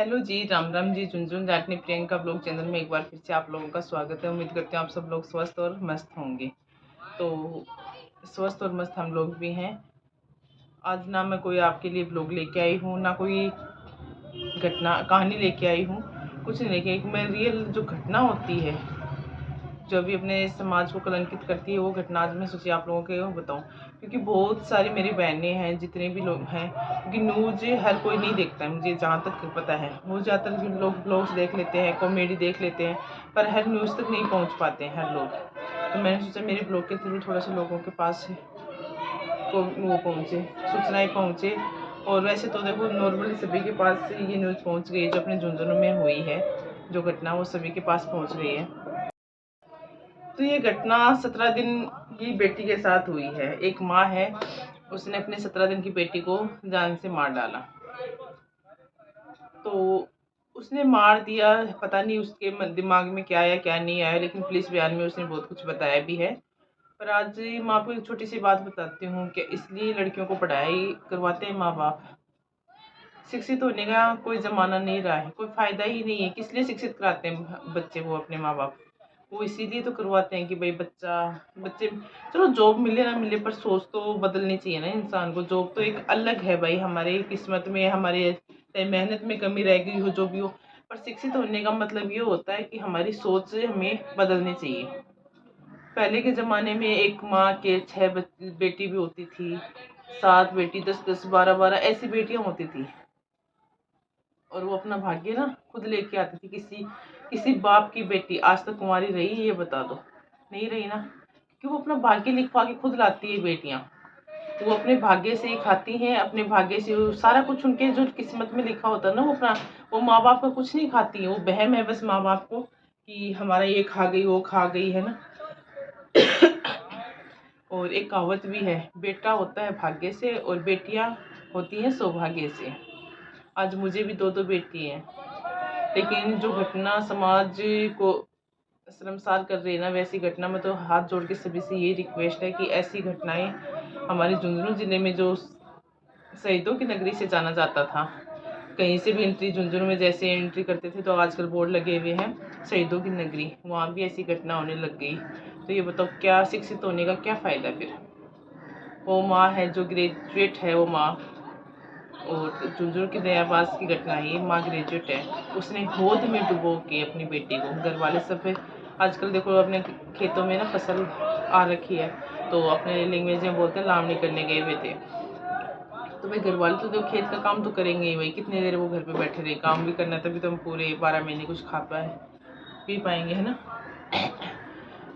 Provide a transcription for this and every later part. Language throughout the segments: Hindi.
हेलो जी, राम राम जी, झुनझुन जाटनी प्रियंका ब्लॉग चैनल में एक बार फिर से आप लोगों का स्वागत है। उम्मीद करते हैं आप सब लोग स्वस्थ और मस्त होंगे। तो स्वस्थ और मस्त हम लोग भी हैं। आज ना मैं कोई आपके लिए ब्लॉग लेके आई हूँ, ना कोई घटना कहानी लेके आई हूँ, कुछ नहीं लेके आई। मैं रियल जो घटना होती है, जो भी अपने समाज को कलंकित करती है, वो घटना आज मैं सोची आप लोगों को बताऊं। क्योंकि बहुत सारी मेरी बहनें हैं, जितने भी लोग हैं, क्योंकि न्यूज हर कोई नहीं देखता है, मुझे जहाँ तक पता है। वो ज़्यादातर लोग ब्लॉग्स देख लेते हैं, कॉमेडी देख लेते हैं, पर हर न्यूज़ तक नहीं पहुँच पाते हैं हर लोग। तो मैंने सोचा मेरे ब्लॉग के थ्रू थोड़ा सा लोगों के पास को वो पहुँचे, सूचनाएँ पहुँचे। और वैसे तो देखो नॉर्मली सभी के पास ये न्यूज़ पहुँच गई है, जो अपने झुंझुनू में हुई है जो घटना, वो सभी के पास पहुँच गई है। तो ये घटना 17 दिन की बेटी के साथ हुई है। एक माँ है, उसने अपने 17 दिन की बेटी को जान से मार डाला। तो उसने मार दिया, पता नहीं उसके दिमाग में क्या आया क्या नहीं आया, लेकिन पुलिस बयान में उसने बहुत कुछ बताया भी है। पर आज मैं आपको एक छोटी सी बात बताती हूँ कि इसलिए लड़कियों को पढ़ाई करवाते हैं माँ बाप। शिक्षित होने का कोई ज़माना नहीं रहा है, कोई फ़ायदा ही नहीं है। किस लिए शिक्षित कराते हैं बच्चे वो अपने माँ बाप? वो इसीलिए तो करवाते हैं कि भाई बच्चे चलो जॉब मिले ना मिले, पर सोच तो बदलनी चाहिए ना इंसान को। जॉब तो एक अलग है भाई, हमारे किस्मत में, हमारे मेहनत में कमी रह गई हो जो भी हो, पर शिक्षित होने का मतलब ये होता है कि हमारी सोच हमें बदलनी चाहिए। पहले के ज़माने में एक माँ के 6 बेटी भी होती थी, 7 बेटी, 10-10, 12-12 ऐसी बेटियाँ होती थी। और वो अपना भाग्य ना खुद लेके आती थी। किसी बाप की बेटी आज तक कुंवारी रही है, ये बता दो? नहीं रही ना, क्योंकि वो अपना भाग्य लिखवा के खुद लाती है बेटियां। वो अपने भाग्य से ही खाती हैं, अपने भाग्य से सारा कुछ उनके जो किस्मत में लिखा होता है ना, वो माँ बाप का कुछ नहीं खाती है। वो बहम है बस माँ बाप को कि हमारा ये खा गई वो खा गई, है ना। और एक कहावत भी है, बेटा होता है भाग्य से और बेटियां होती हैं सौभाग्य से। आज मुझे भी 2-2 बेटी हैं, लेकिन जो घटना समाज को शर्मसार कर रही है ना, वैसी घटना में तो हाथ जोड़ के सभी से ये रिक्वेस्ट है कि ऐसी घटनाएं हमारे झुंझुनू ज़िले में, जो शहीदों की नगरी से जाना जाता था, कहीं से भी एंट्री झुंझुनू में जैसे एंट्री करते थे तो आजकल बोर्ड लगे हुए हैं शहीदों की नगरी, वहाँ भी ऐसी घटना होने लग गई। तो ये बताओ क्या शिक्षित होने का क्या फ़ायदा फिर? वो माँ है जो ग्रेजुएट है, वो माँ, और झुंझुनू की दयाबाज की घटना है, ये माँ ग्रेजुएट है, उसने गोद में डुबो के अपनी बेटी को, घर वाले सब आजकल देखो अपने खेतों में ना फसल आ रखी है, तो अपने लैंग्वेज में बोलते हैं लावनी करने गए हुए थे। तो भाई घर वाले तो देखो खेत का काम तो करेंगे ही भाई, कितनी देर वो घर पे बैठे रहे, काम भी करना है, तभी तो हम पूरे 12 महीने कुछ खा पाए पी पाएंगे, है ना।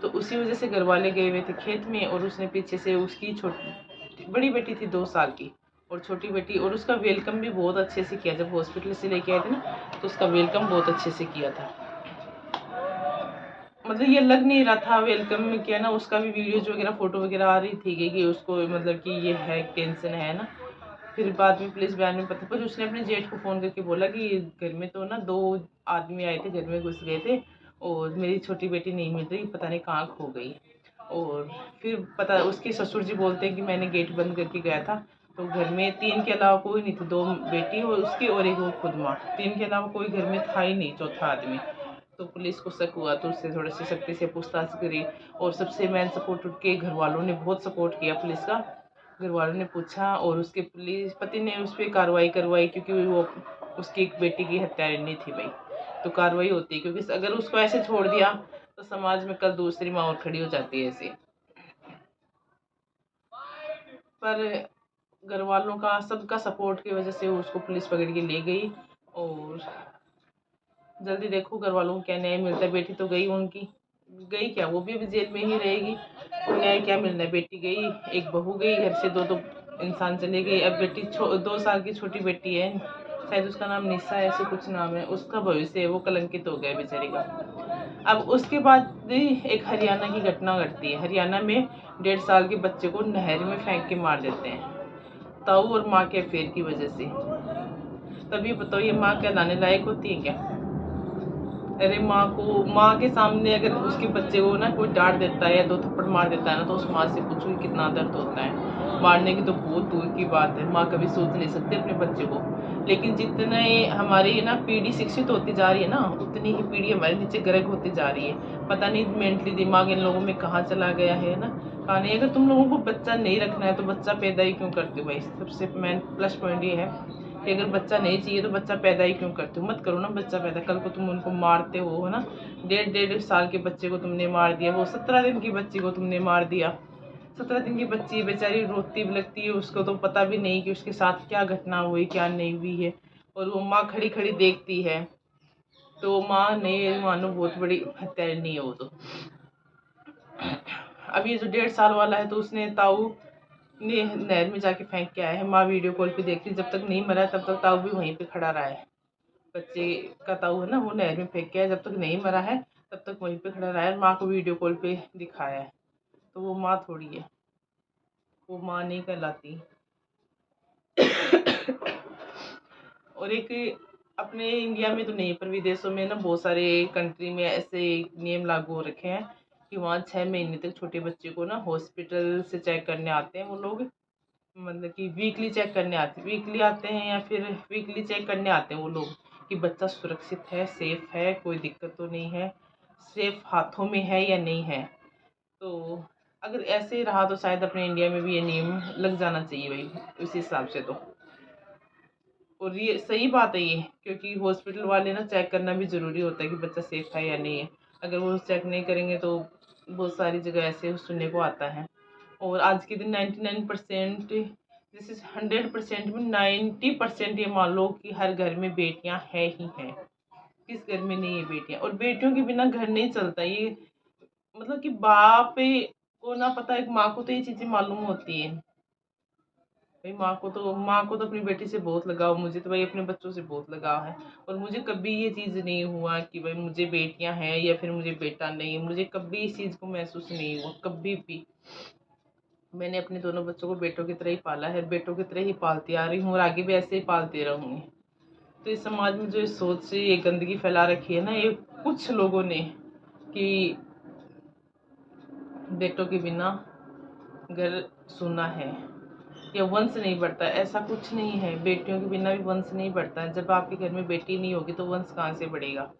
तो उसी वजह से घर वाले गए हुए थे खेत में, और उसने पीछे से, उसकी छोटी बड़ी बेटी थी 2 साल की और छोटी बेटी, और उसका वेलकम भी बहुत अच्छे से किया। जब हॉस्पिटल से लेके आए थे ना, तो उसका वेलकम बहुत अच्छे से किया था। मतलब ये लग नहीं रहा था वेलकम में किया ना, उसका भी वीडियोज वगैरह फोटो वगैरह आ रही थी कि उसको मतलब कि ये है टेंशन है ना। फिर बाद में पुलिस बयान में पता, पर उसने अपने जेठ को फ़ोन करके बोला कि घर में तो ना 2 आदमी आए थे, घर में घुस गए थे, और मेरी छोटी बेटी नहीं मिल रही, पता नहीं कहाँ खो गई। और फिर पता उसके ससुर जी बोलते हैं कि मैंने गेट बंद करके गया था, तो घर में 3 के अलावा कोई नहीं थे, 2 बेटी और उसकी और एक वो खुद माँ, 3 के अलावा कोई घर में था ही नहीं चौथा आदमी। तो पुलिस को शक हुआ, तो उससे थोड़ी सी सख्ती से पूछताछ करी, और सबसे मेन सपोर्ट उठ के घर वालों ने बहुत सपोर्ट किया पुलिस का। घर वालों ने पूछा और उसके पुलिस पति ने उस पर कार्रवाई करवाई, क्योंकि वो उसकी एक बेटी की हत्यारिणी थी भाई, तो कार्रवाई होती है। क्योंकि अगर उसको ऐसे छोड़ दिया तो समाज में कल दूसरी माँ और खड़ी हो जाती है ऐसे। पर घर वालों का सबका सपोर्ट की वजह से उसको पुलिस पकड़ के ले गई, और जल्दी देखो घर वालों को क्या न्याय मिलता है। बेटी तो गई उनकी, गई क्या, वो भी अभी जेल में ही रहेगी। न्याय क्या मिलना है? बेटी गई, एक बहू गई घर से, 2-2 इंसान चले गए। अब बेटी 2 साल की छोटी बेटी है, शायद उसका नाम निशा ऐसे कुछ नाम है, उसका भविष्य है वो कलंकित हो गया बेचारी का। अब उसके बाद भी एक हरियाणा की घटना घटती है। हरियाणा में 1.5 साल के बच्चे को नहर में फेंक के मार देते हैं, ताऊ और माँ के अफेयर की वजह से। तभी बताओ ये माँ क्या लाने लायक होती है क्या? अरे माँ के सामने अगर उसके बच्चे को ना कोई डांट देता है या 2 थप्पड़ मार देता है ना, तो उस माँ से पूछो कि कितना दर्द होता है। मारने की तो बहुत दूर की बात है, माँ कभी सोच नहीं सकती अपने बच्चे को। लेकिन जितना ये हमारी ना पीढ़ी शिक्षित होती जा रही है ना, उतनी ही पीढ़ी हमारे नीचे गर्क होती जा रही है। पता नहीं मेंटली दिमाग इन लोगों में कहाँ चला गया है ना, कहाँ नहीं। अगर तुम लोगों को बच्चा नहीं रखना है तो बच्चा पैदा ही क्यों करते हो भाई। सबसे मेन प्लस पॉइंट ये है कि अगर बच्चा नहीं चाहिए तो बच्चा पैदा ही क्यों करते हो। मत करो ना बच्चा पैदा, कल को तुम उनको मारते हो है ना। 1.5 साल के बच्चे को तुमने मार दिया, वो 17 दिन की बच्ची को तुमने मार दिया। 17 दिन की बच्ची बेचारी रोती बिलखती है, उसको तो पता भी नहीं कि उसके साथ क्या घटना हुई क्या नहीं हुई है। और वो माँ खड़ी खड़ी देखती है, तो माँ नहीं मानो बहुत बड़ी हत्यारिनी है वो तो। अब ये जो 1.5 साल वाला है तो उसने ताऊ ने नहर में जाके फेंक के आया है। माँ वीडियो कॉल पे देख रही, जब तक नहीं मरा तब तक ताऊ भी वहीं पे खड़ा रहा है। बच्चे का ताऊ है ना, वो नहर में फेंक के आया, जब तक नहीं मरा है तब तक वहीं पे खड़ा रहा है। माँ को वीडियो कॉल पे दिखाया है, तो वो माँ थोड़ी है, वो माँ नहीं कहलाती। और एक अपने इंडिया में तो नहीं पर विदेशों में ना बहुत सारे कंट्री में ऐसे नियम लागू हो रखे हैं कि वहाँ 6 महीने तक छोटे बच्चे को ना हॉस्पिटल से चेक करने आते हैं वो लोग। मतलब कि वीकली चेक करने आते हैं, वीकली आते हैं या फिर वीकली चेक करने आते हैं वो लोग कि बच्चा सुरक्षित है, सेफ है, कोई दिक्कत तो नहीं है, सेफ हाथों में है या नहीं है। तो अगर ऐसे रहा तो शायद अपने इंडिया में भी ये नियम लग जाना चाहिए भाई उस हिसाब से तो। और ये सही बात है ये, क्योंकि हॉस्पिटल वाले ना चेक करना भी ज़रूरी होता है कि बच्चा सेफ है या नहीं है। अगर वो चेक नहीं करेंगे तो बहुत सारी जगह ऐसे सुनने को आता है। और आज के दिन 99% जैसे 100% में 90% ये मान लो कि हर घर में बेटियां है ही हैं। किस घर में नहीं है बेटियां। और बेटियों के बिना घर नहीं चलता ये। मतलब कि बाप को ना पता, एक माँ को तो ये चीज़ें मालूम होती है भाई। माँ को तो अपनी बेटी से बहुत लगाव, मुझे तो भाई अपने बच्चों से बहुत लगाव है। और मुझे कभी ये चीज़ नहीं हुआ कि भाई मुझे बेटियां हैं या फिर मुझे बेटा नहीं है। मुझे कभी इस चीज़ को महसूस नहीं हुआ, कभी भी। मैंने अपने दोनों बच्चों को बेटों की तरह ही पाला है, बेटों की तरह ही पालती आ रही हूँ और आगे भी ऐसे ही पालती रहूँगी। तो इस समाज में जो ये सोच ये गंदगी फैला रखी है ना ये कुछ लोगों ने, कि बेटों के बिना घर सुना है या वंश नहीं बढ़ता। ऐसा कुछ नहीं है, बेटियों के बिना भी वंश नहीं बढ़ता है। जब आपके घर में बेटी नहीं होगी तो वंश कहाँ से बढ़ेगा।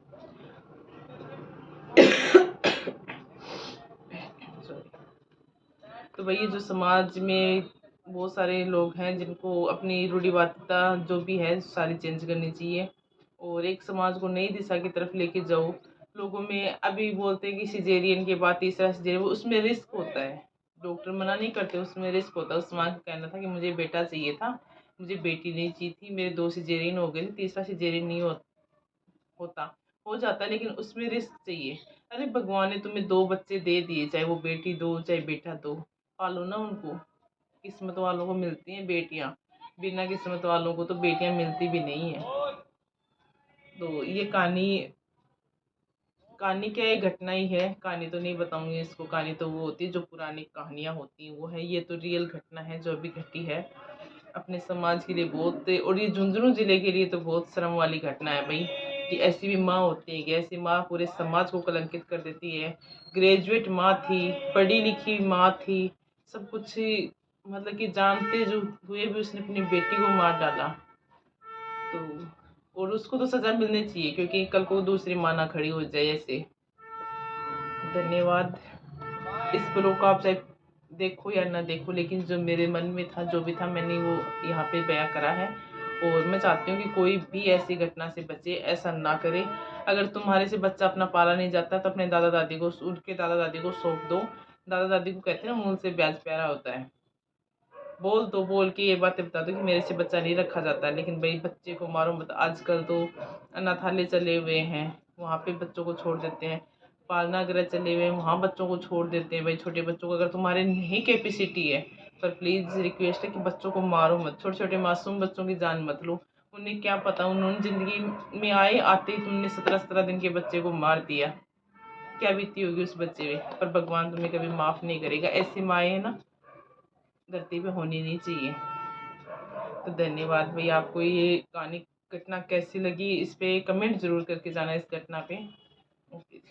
सॉरी। तो वही जो समाज में बहुत सारे लोग हैं जिनको अपनी रूढ़िवादिता जो भी है सारी चेंज करनी चाहिए और एक समाज को नई दिशा की तरफ लेके जाओ। लोगों में अभी बोलते हैं कि सिजेरियन के बाद तीसरा सिजेरियन, वो उसमें रिस्क होता है। डॉक्टर मना नहीं करते, उसमें रिस्क होता है। उस माँ का कहना था कि मुझे बेटा चाहिए था, मुझे बेटी नहीं चाहिए थी, मेरे 2 सिजेरियन हो गए थे, तीसरा सिजेरियन नहीं होता। हो जाता है लेकिन उसमें रिस्क चाहिए। अरे भगवान ने तुम्हें 2 बच्चे दे दिए, चाहे वो बेटी दो चाहे बेटा दो, पालो ना उनको। किस्मत वालों को मिलती हैं बेटियां, बिना किस्मत वालों को तो बेटियां मिलती भी नहीं है। तो ये कहानी कहानी क्या है, घटना ही है। कहानी तो नहीं बताऊंगी इसको, कहानी तो वो होती है जो पुरानी कहानियां होती हैं वो है। ये तो रियल घटना है जो अभी घटी है अपने समाज के लिए बहुत। और ये झुंझुनू जिले के लिए तो बहुत शर्म वाली घटना है भाई कि ऐसी भी माँ होती है कि ऐसी माँ पूरे समाज को कलंकित कर देती है। ग्रेजुएट माँ थी, पढ़ी लिखी माँ थी, सब कुछ मतलब कि जानते जो हुए भी उसने अपनी बेटी को मार डाला। तो और उसको तो सज़ा मिलनी चाहिए क्योंकि कल को दूसरी माँ ना खड़ी हो जाए ऐसे। धन्यवाद। इस ब्लॉग को आप चाहे देखो या ना देखो, लेकिन जो मेरे मन में था जो भी था मैंने वो यहाँ पे बयां करा है। और मैं चाहती हूँ कि कोई भी ऐसी घटना से बचे, ऐसा ना करे। अगर तुम्हारे से बच्चा अपना पाला नहीं जाता तो अपने दादा दादी को, उनके दादा दादी को सौंप दो। दादा दादी को कहते हैं ना, मूल से ब्याज प्यारा होता है। बोल दो, बोल के ये बातें बता दो कि मेरे से बच्चा नहीं रखा जाता। लेकिन भाई बच्चे को मारो मत। आजकल तो अनाथालय चले हुए हैं, वहाँ पे बच्चों को छोड़ देते हैं। पालना गृह चले हुए हैं, वहाँ बच्चों को छोड़ देते हैं। भाई छोटे बच्चों को अगर तुम्हारे नहीं कैपेसिटी है, पर प्लीज़ रिक्वेस्ट है कि बच्चों को मारो मत। छोटे छोटे मासूम बच्चों की जान मत लो। उन्हें क्या पता, उन्होंने ज़िंदगी में आते ही तुमने 17-17 दिन के बच्चे को मार दिया। क्या बीती होगी उस बच्चे में। पर भगवान तुम्हें कभी माफ़ नहीं करेगा। ऐसी माएँ है ना धरती पे होनी नहीं चाहिए। तो धन्यवाद भाई। आपको ये कहानी घटना कैसी लगी इस पे कमेंट ज़रूर करके जाना इस घटना पे। ओके।